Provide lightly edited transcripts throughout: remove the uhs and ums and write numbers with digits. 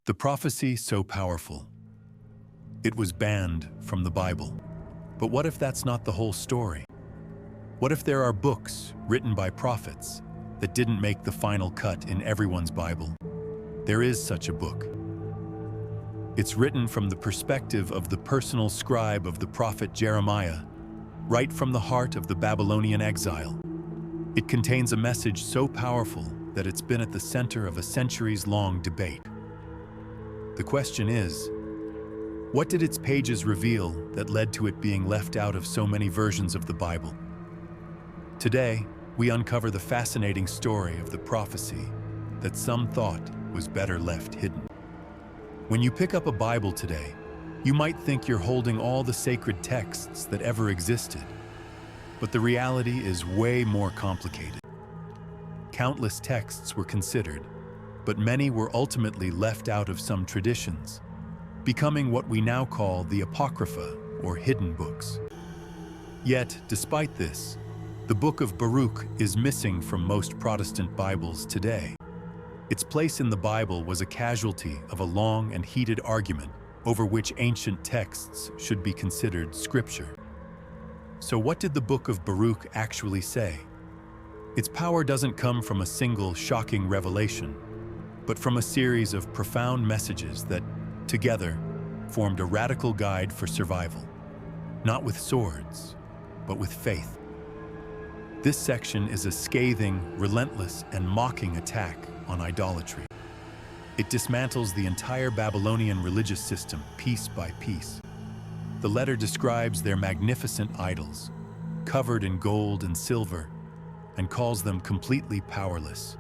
The prophecy so powerful. It was banned from the Bible. But what if that's not the whole story? What if there are books written by prophets that didn't make the final cut in everyone's Bible? There is such a book. It's written from the perspective of the personal scribe of the prophet Jeremiah, right from the heart of the Babylonian exile. It contains a message so powerful that it's been at the center of a centuries-long debate. The question is, what did its pages reveal that led to it being left out of so many versions of the Bible? Today, we uncover the fascinating story of the prophecy that some thought was better left hidden. When you pick up a Bible today, you might think you're holding all the sacred texts that ever existed. But the reality is way more complicated. Countless texts were considered, but many were ultimately left out of some traditions, becoming what we now call the Apocrypha, or hidden books. Yet, despite this, the Book of Baruch is missing from most Protestant Bibles today. Its place in the Bible was a casualty of a long and heated argument over which ancient texts should be considered scripture. So what did the Book of Baruch actually say? Its power doesn't come from a single shocking revelation, but from a series of profound messages that, together, formed a radical guide for survival, not with swords, but with faith. This section is a scathing, relentless, and mocking attack on idolatry. It dismantles the entire Babylonian religious system piece by piece. The letter describes their magnificent idols, covered in gold and silver, and calls them completely powerless.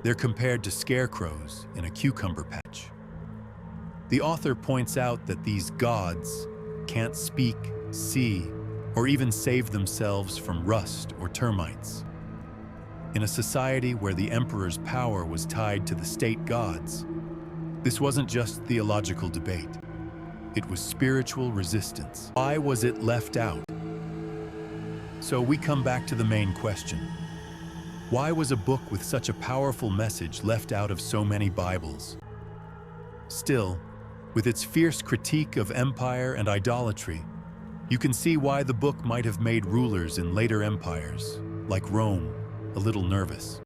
They're compared to scarecrows in a cucumber patch. The author points out that these gods can't speak, see, or even save themselves from rust or termites. In a society where the emperor's power was tied to the state gods, this wasn't just theological debate. It was spiritual resistance. Why was it left out? So we come back to the main question. Why was a book with such a powerful message left out of so many Bibles? Still, with its fierce critique of empire and idolatry, you can see why the book might have made rulers in later empires, like Rome, a little nervous.